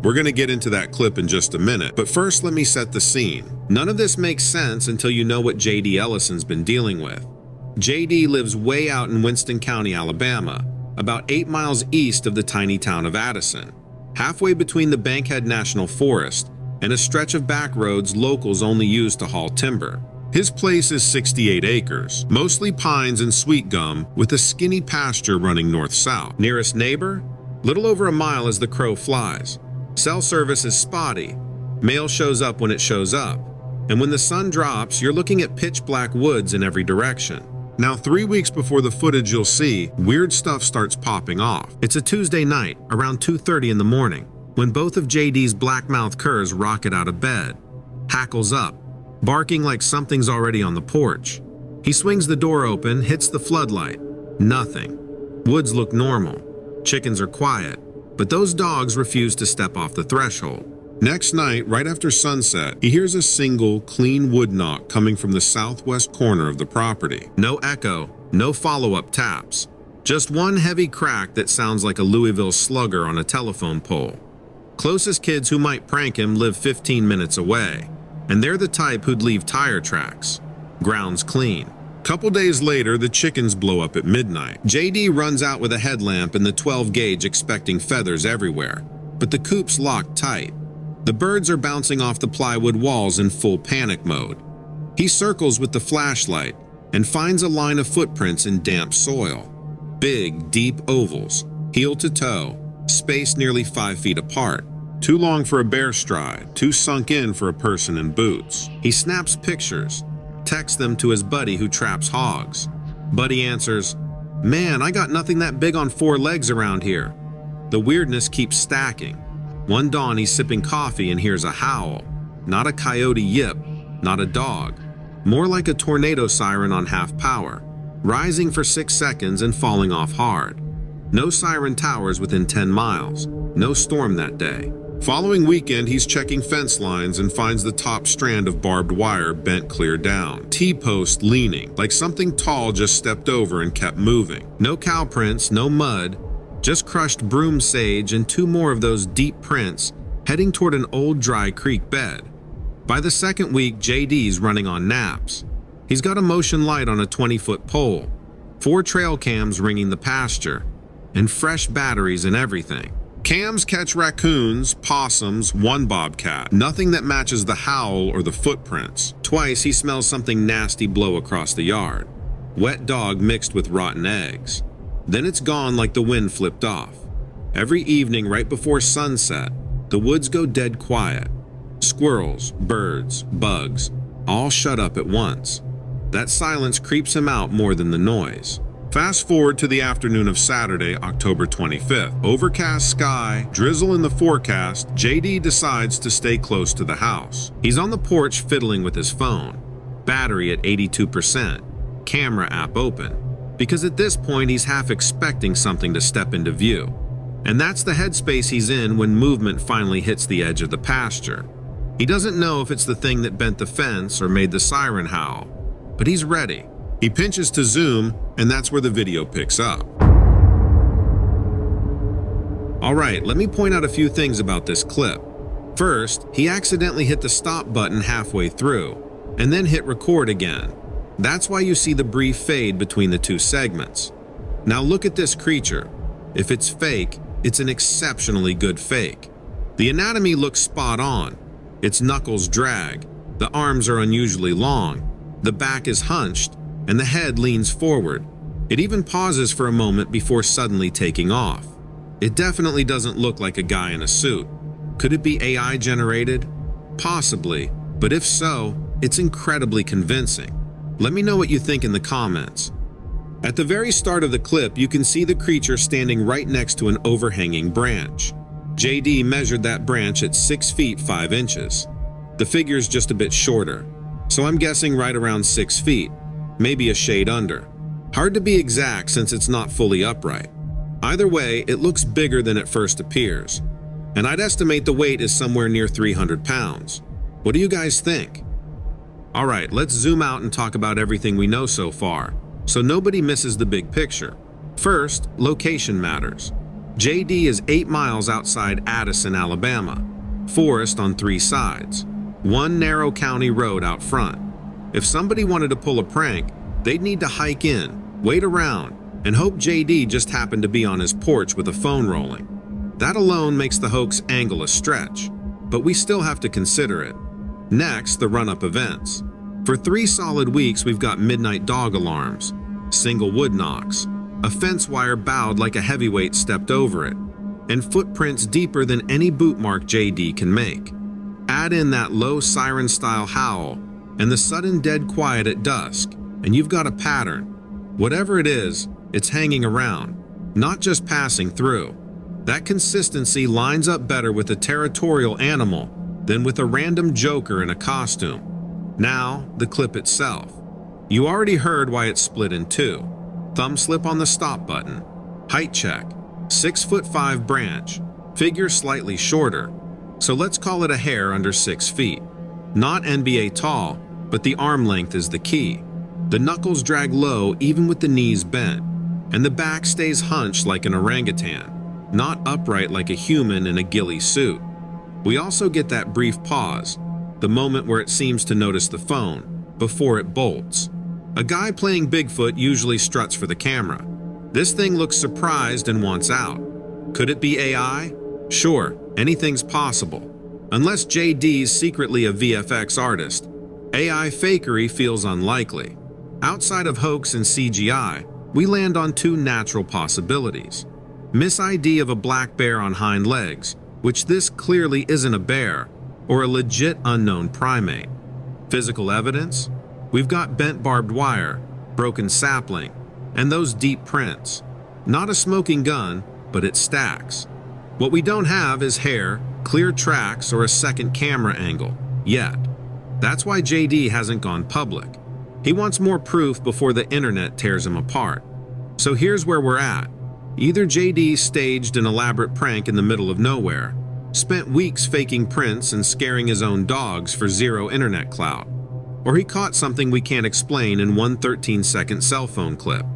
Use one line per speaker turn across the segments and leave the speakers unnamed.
We're going to get into that clip in just a minute, but first let me set the scene. None of this makes sense until you know what J.D. Ellison's been dealing with. J.D. lives way out in Winston County, Alabama, about 8 miles east of the tiny town of Addison, halfway between the Bankhead National Forest and a stretch of back roads locals only use to haul timber. His place is 68 acres, mostly pines and sweet gum, with a skinny pasture running north-south. Nearest neighbor? Little over a mile as the crow flies. Cell service is spotty. Mail shows up when it shows up. And when the sun drops, you're looking at pitch-black woods in every direction. Now, 3 weeks before the footage you'll see, weird stuff starts popping off. It's a Tuesday night, around 2:30 in the morning, when both of JD's black-mouthed curs rocket out of bed. Hackles up, barking like something's already on the porch. He swings the door open, hits the floodlight. Nothing. Woods look normal. Chickens are quiet, but those dogs refuse to step off the threshold. Next night, right after sunset, he hears a single, clean wood knock coming from the southwest corner of the property. No echo, no follow-up taps. Just one heavy crack that sounds like a Louisville slugger on a telephone pole. Closest kids who might prank him live 15 minutes away, and they're the type who'd leave tire tracks. Ground's clean. Couple days later, the chickens blow up at midnight. JD runs out with a headlamp and the 12 gauge expecting feathers everywhere, but the coop's locked tight. The birds are bouncing off the plywood walls in full panic mode. He circles with the flashlight and finds a line of footprints in damp soil. Big, deep ovals, heel to toe, spaced nearly 5 feet apart. Too long for a bear stride, too sunk in for a person in boots. He snaps pictures, texts them to his buddy who traps hogs. Buddy answers, "Man, I got nothing that big on 4 legs around here." The weirdness keeps stacking. One dawn he's sipping coffee and hears a howl. Not a coyote yip, not a dog. More like a tornado siren on half power, rising for 6 seconds and falling off hard. No siren towers within 10 miles. No storm that day. Following weekend, he's checking fence lines and finds the top strand of barbed wire bent clear down. T-post leaning, like something tall just stepped over and kept moving. No cow prints, no mud, just crushed broom sage and 2 more of those deep prints heading toward an old dry creek bed. By the second week, JD's running on naps. He's got a motion light on a 20-foot pole, 4 trail cams ringing the pasture, and fresh batteries and everything. Cams catch raccoons, possums, 1 bobcat. Nothing that matches the howl or the footprints. Twice he smells something nasty blow across the yard. Wet dog mixed with rotten eggs. Then it's gone like the wind flipped off. Every evening right before sunset, the woods go dead quiet. Squirrels, birds, bugs, all shut up at once. That silence creeps him out more than the noise. Fast forward to the afternoon of Saturday, October 25th. Overcast sky, drizzle in the forecast, JD decides to stay close to the house. He's on the porch fiddling with his phone. Battery at 82%. Camera app open. Because at this point he's half expecting something to step into view. And that's the headspace he's in when movement finally hits the edge of the pasture. He doesn't know if it's the thing that bent the fence or made the siren howl, but he's ready. He pinches to zoom, and that's where the video picks up. Alright, let me point out a few things about this clip. First, he accidentally hit the stop button halfway through, and then hit record again. That's why you see the brief fade between the 2 segments. Now look at this creature. If it's fake, it's an exceptionally good fake. The anatomy looks spot on. Its knuckles drag, the arms are unusually long, the back is hunched, and the head leans forward. It even pauses for a moment before suddenly taking off. It definitely doesn't look like a guy in a suit. Could it be AI generated? Possibly, but if so, it's incredibly convincing. Let me know what you think in the comments. At the very start of the clip, you can see the creature standing right next to an overhanging branch. JD measured that branch at 6 feet 5 inches. The figure's just a bit shorter, so I'm guessing right around 6 feet, maybe a shade under. Hard to be exact since it's not fully upright. Either way, it looks bigger than it first appears, and I'd estimate the weight is somewhere near 300 pounds. What do you guys think? Alright, let's zoom out and talk about everything we know so far, so nobody misses the big picture. First, location matters. JD is 8 miles outside Addison, Alabama. Forest on 3 sides. One narrow county road out front. If somebody wanted to pull a prank, they'd need to hike in, wait around, and hope JD just happened to be on his porch with a phone rolling. That alone makes the hoax angle a stretch, but we still have to consider it. Next, the run-up events. For 3 solid weeks, we've got midnight dog alarms, single wood knocks, a fence wire bowed like a heavyweight stepped over it, and footprints deeper than any boot mark JD can make. Add in that low siren-style howl and the sudden dead quiet at dusk, and you've got a pattern. Whatever it is, it's hanging around, not just passing through. That consistency lines up better with a territorial animal than with a random joker in a costume. Now, the clip itself. You already heard why it's split in 2. Thumb slip on the stop button. Height check. 6'5" branch. Figure slightly shorter. So let's call it a hair under 6 feet. Not NBA tall, but the arm length is the key. The knuckles drag low even with the knees bent, and the back stays hunched like an orangutan, not upright like a human in a ghillie suit. We also get that brief pause, the moment where it seems to notice the phone, before it bolts. A guy playing Bigfoot usually struts for the camera. This thing looks surprised and wants out. Could it be AI? Sure, anything's possible. Unless JD's secretly a VFX artist, AI fakery feels unlikely. Outside of hoax and CGI, we land on 2 natural possibilities. Mis-ID of a black bear on hind legs, which this clearly isn't a bear, or a legit unknown primate. Physical evidence? We've got bent barbed wire, broken sapling, and those deep prints. Not a smoking gun, but it stacks. What we don't have is hair, clear tracks, or a second camera angle, yet. That's why JD hasn't gone public. He wants more proof before the internet tears him apart. So here's where we're at. Either JD staged an elaborate prank in the middle of nowhere, spent weeks faking prints and scaring his own dogs for 0 internet clout, or he caught something we can't explain in one 13-second cell phone clip.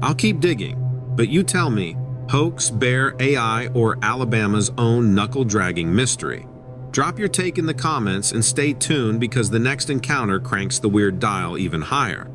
I'll keep digging, but you tell me, hoax, bear, AI, or Alabama's own knuckle-dragging mystery? Drop your take in the comments and stay tuned because the next encounter cranks the weird dial even higher.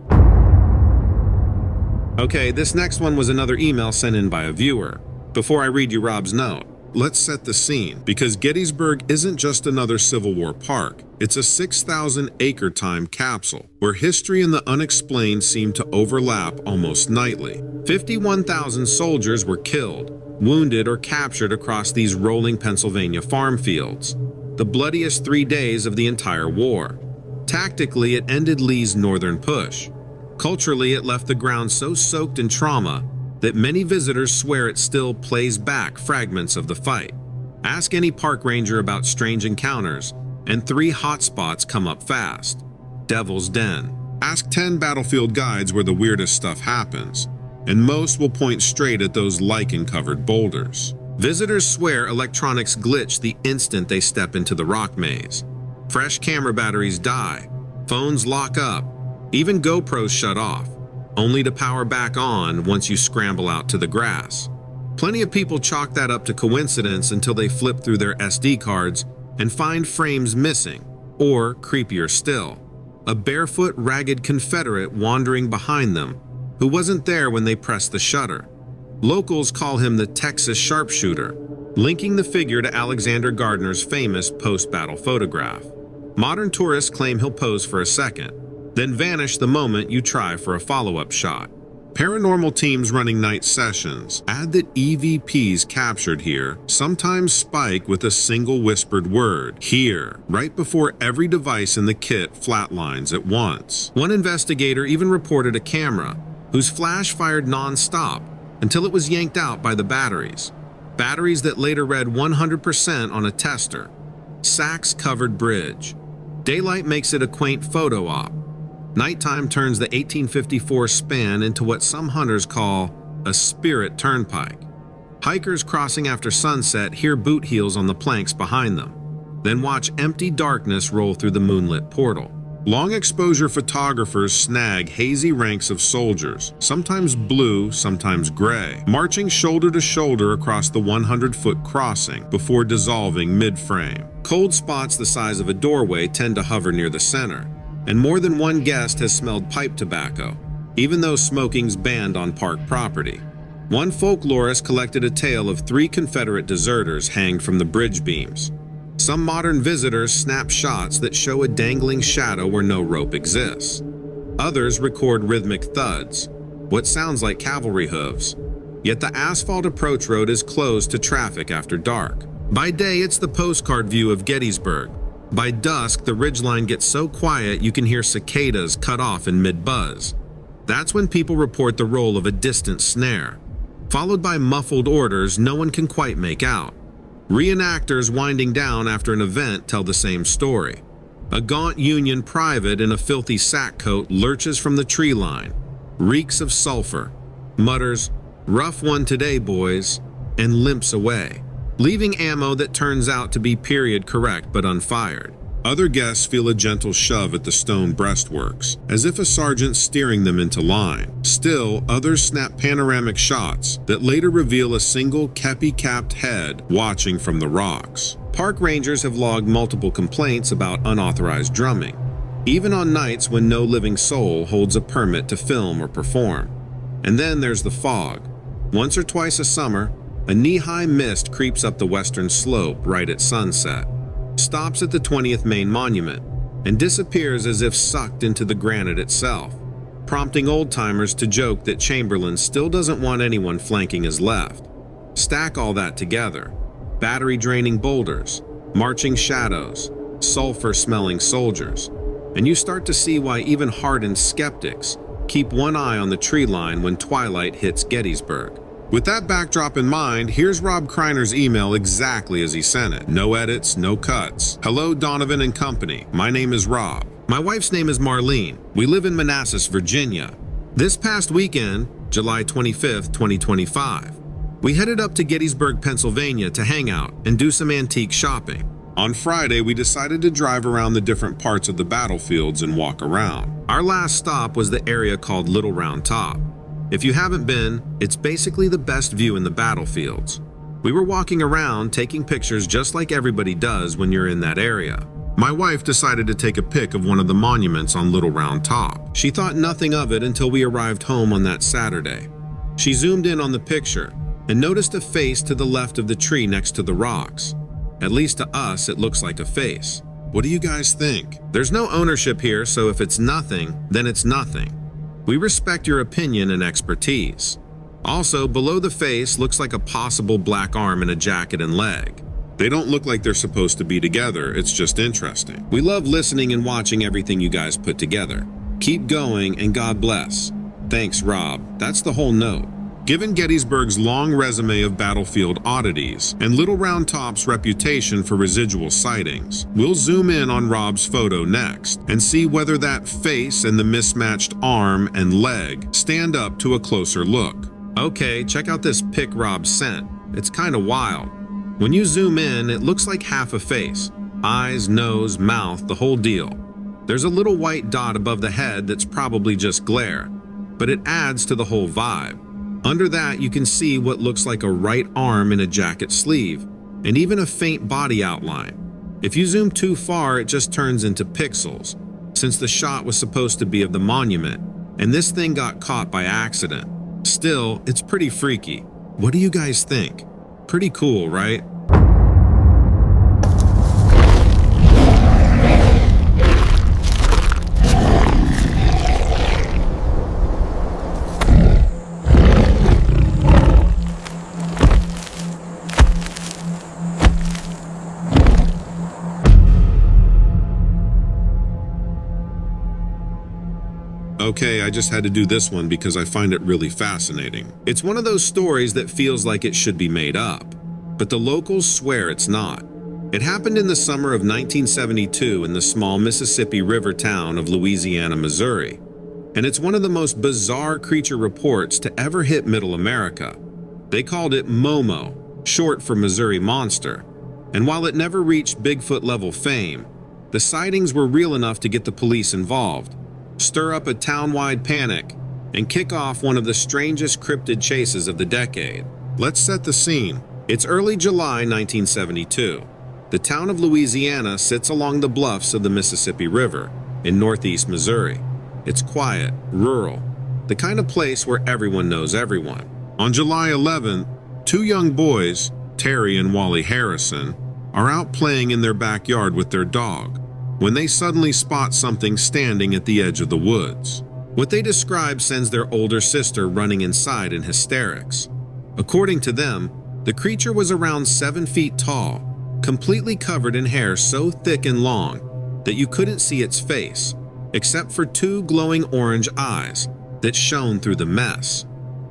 Okay, this next one was another email sent in by a viewer. Before I read you Rob's note, let's set the scene, because Gettysburg isn't just another Civil War park. It's a 6,000-acre time capsule, where history and the unexplained seem to overlap almost nightly. 51,000 soldiers were killed, wounded, or captured across these rolling Pennsylvania farm fields. The bloodiest 3 days of the entire war. Tactically, it ended Lee's northern push. Culturally, it left the ground so soaked in trauma that many visitors swear it still plays back fragments of the fight. Ask any park ranger about strange encounters, and 3 hotspots come up fast. Devil's Den. Ask 10 battlefield guides where the weirdest stuff happens, and most will point straight at those lichen-covered boulders. Visitors swear electronics glitch the instant they step into the rock maze. Fresh camera batteries die, phones lock up, even GoPros shut off, only to power back on once you scramble out to the grass. Plenty of people chalk that up to coincidence until they flip through their SD cards and find frames missing, or, creepier still, a barefoot, ragged Confederate wandering behind them who wasn't there when they pressed the shutter. Locals call him the Texas sharpshooter, linking the figure to Alexander Gardner's famous post-battle photograph. Modern tourists claim he'll pose for a second, then vanish the moment you try for a follow-up shot. Paranormal teams running night sessions add that EVPs captured here sometimes spike with a single whispered word, "here," right before every device in the kit flatlines at once. One investigator even reported a camera whose flash fired non-stop until it was yanked out by the batteries. Batteries that later read 100% on a tester. Sachs-covered bridge. Daylight makes it a quaint photo op. Nighttime turns the 1854 span into what some hunters call a spirit turnpike. Hikers crossing after sunset hear boot heels on the planks behind them, then watch empty darkness roll through the moonlit portal. Long exposure photographers snag hazy ranks of soldiers, sometimes blue, sometimes gray, marching shoulder to shoulder across the 100-foot crossing before dissolving mid-frame. Cold spots the size of a doorway tend to hover near the center, and more than one guest has smelled pipe tobacco, even though smoking's banned on park property. One folklorist collected a tale of 3 Confederate deserters hanged from the bridge beams. Some modern visitors snap shots that show a dangling shadow where no rope exists. Others record rhythmic thuds, what sounds like cavalry hooves. Yet the asphalt approach road is closed to traffic after dark. By day, it's the postcard view of Gettysburg. By dusk, the ridgeline gets so quiet you can hear cicadas cut off in mid-buzz. That's when people report the roll of a distant snare, followed by muffled orders no one can quite make out. Reenactors winding down after an event tell the same story. A gaunt Union private in a filthy sack coat lurches from the tree line, reeks of sulfur, mutters, "Rough one today, boys," and limps away, leaving ammo that turns out to be period correct but unfired. Other guests feel a gentle shove at the stone breastworks, as if a sergeant's steering them into line. Still, others snap panoramic shots that later reveal a single kepi-capped head watching from the rocks. Park rangers have logged multiple complaints about unauthorized drumming, even on nights when no living soul holds a permit to film or perform. And then there's the fog. Once or twice a summer, a knee-high mist creeps up the western slope right at sunset, stops at the 20th Main Monument, and disappears as if sucked into the granite itself, prompting old-timers to joke that Chamberlain still doesn't want anyone flanking his left. Stack all that together: battery-draining boulders, marching shadows, sulfur-smelling soldiers, and you start to see why even hardened skeptics keep one eye on the tree line when twilight hits Gettysburg. With that backdrop in mind, here's Rob Kreiner's email exactly as he sent it. No edits, no cuts. Hello, Donovan and company. My name is Rob. My wife's name is Marlene. We live in Manassas, Virginia. This past weekend, July 25th, 2025, we headed up to Gettysburg, Pennsylvania to hang out and do some antique shopping. On Friday, we decided to drive around the different parts of the battlefields and walk around. Our last stop was the area called Little Round Top. If you haven't been, it's basically the best view in the battlefields. We were walking around taking pictures just like everybody does when you're in that area. My wife decided to take a pic of one of the monuments on Little Round Top. She thought nothing of it until we arrived home on that Saturday. She zoomed in on the picture and noticed a face to the left of the tree next to the rocks. At least to us, it looks like a face. What do you guys think? There's no ownership here, so if it's nothing, then it's nothing. We respect your opinion and expertise. Also, below the face looks like a possible black arm and a jacket and leg. They don't look like they're supposed to be together, it's just interesting. We love listening and watching everything you guys put together. Keep going and God bless. Thanks, Rob. That's the whole note. Given Gettysburg's long resume of battlefield oddities and Little Round Top's reputation for residual sightings, we'll zoom in on Rob's photo next and see whether that face and the mismatched arm and leg stand up to a closer look. Okay, check out this pic Rob sent. It's kinda wild. When you zoom in, it looks like half a face. Eyes, nose, mouth, the whole deal. There's a little white dot above the head that's probably just glare, but it adds to the whole vibe. Under that, you can see what looks like a right arm in a jacket sleeve, and even a faint body outline. If you zoom too far, it just turns into pixels, since the shot was supposed to be of the monument, and this thing got caught by accident. Still, it's pretty freaky. What do you guys think? Pretty cool, right? Okay, I just had to do this one because I find it really fascinating. It's one of those stories that feels like it should be made up, but the locals swear it's not. It happened in the summer of 1972 in the small Mississippi River town of Louisiana, Missouri, and it's one of the most bizarre creature reports to ever hit Middle America. They called it Momo, short for Missouri Monster, and while it never reached Bigfoot-level fame, The sightings were real enough to get the police involved, stir up a town-wide panic, and kick off one of the strangest cryptid chases of the decade. Let's set the scene. It's early July 1972. The town of Louisiana sits along the bluffs of the Mississippi River in northeast Missouri. It's quiet, rural, the kind of place where everyone knows everyone. On July 11th, two young boys, Terry and Wally Harrison, are out playing in their backyard with their dog when they suddenly spot something standing at the edge of the woods. What they describe sends their older sister running inside in hysterics. According to them, the creature was around 7 feet tall, completely covered in hair so thick and long that you couldn't see its face, except for two glowing orange eyes that shone through the mess.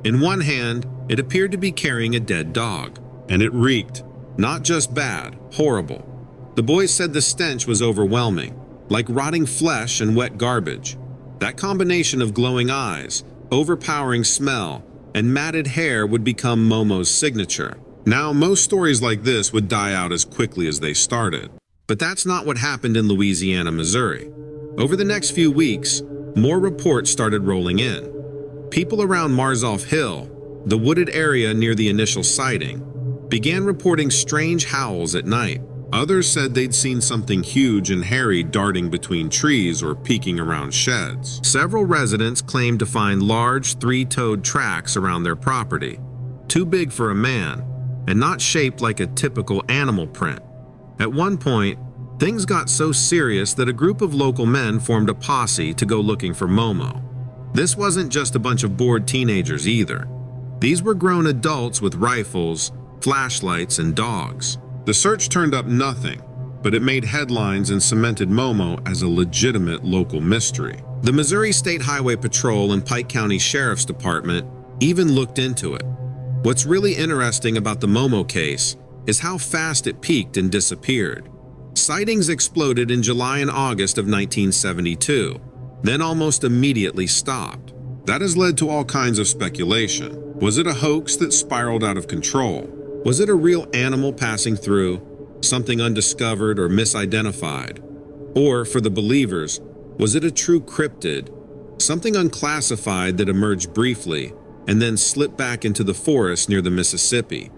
In one hand, it appeared to be carrying a dead dog, and it reeked. Not just bad, horrible. The boys said the stench was overwhelming, like rotting flesh and wet garbage. That combination of glowing eyes, overpowering smell, and matted hair would become Momo's signature. Now, most stories like this would die out as quickly as they started. But that's not what happened in Louisiana, Missouri. Over the next few weeks, more reports started rolling in. People around Marzoff Hill, the wooded area near the initial sighting, began reporting strange howls at night. Others said they'd seen something huge and hairy darting between trees or peeking around sheds. Several residents claimed to find large three-toed tracks around their property, too big for a man, and not shaped like a typical animal print. At one point, things got so serious that a group of local men formed a posse to go looking for Momo. This wasn't just a bunch of bored teenagers either. These were grown adults with rifles, flashlights, and dogs. The search turned up nothing, but it made headlines and cemented Momo as a legitimate local mystery. The Missouri State Highway Patrol and Pike County Sheriff's Department even looked into it. What's really interesting about the Momo case is how fast it peaked and disappeared. Sightings exploded in July and August of 1972, then almost immediately stopped. That has led to all kinds of speculation. Was it a hoax that spiraled out of control? Was it a real animal passing through, something undiscovered or misidentified? Or, for the believers, was it a true cryptid, something unclassified that emerged briefly and then slipped back into the forest near the Mississippi?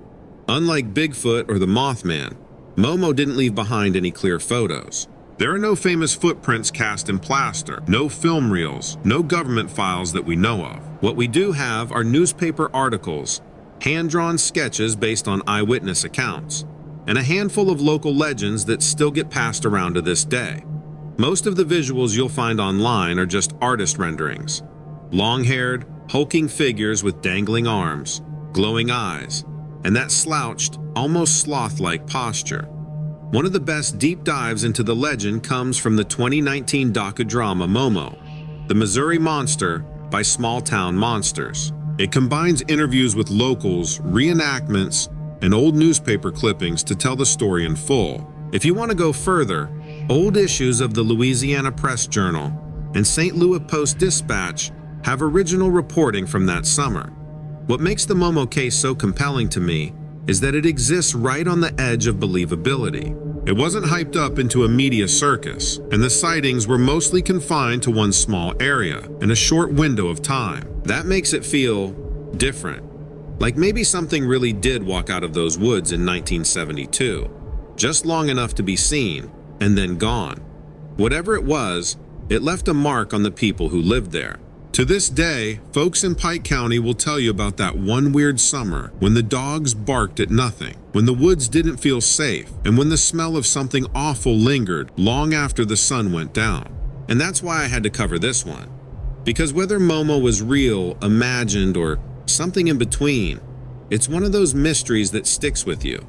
Unlike Bigfoot or the Mothman, Momo didn't leave behind any clear photos. There are no famous footprints cast in plaster, no film reels, no government files that we know of. What we do have are newspaper articles, hand-drawn sketches based on eyewitness accounts, and a handful of local legends that still get passed around to this day. Most of the visuals you'll find online are just artist renderings. Long-haired, hulking figures with dangling arms, glowing eyes, and that slouched, almost sloth-like posture. One of the best deep dives into the legend comes from the 2019 docudrama Momo, The Missouri Monster by Small Town Monsters. It combines interviews with locals, reenactments, and old newspaper clippings to tell the story in full. If you want to go further, old issues of the Louisiana Press Journal and St. Louis Post-Dispatch have original reporting from that summer. What makes the Momo case so compelling to me is that it exists right on the edge of believability. It wasn't hyped up into a media circus, and the sightings were mostly confined to one small area in a short window of time. That makes it feel different. Like maybe something really did walk out of those woods in 1972, just long enough to be seen, and then gone. Whatever it was, it left a mark on the people who lived there. To this day, folks in Pike County will tell you about that one weird summer when the dogs barked at nothing, when the woods didn't feel safe, and when the smell of something awful lingered long after the sun went down. And that's why I had to cover this one. Because whether Momo was real, imagined, or something in between, it's one of those mysteries that sticks with you.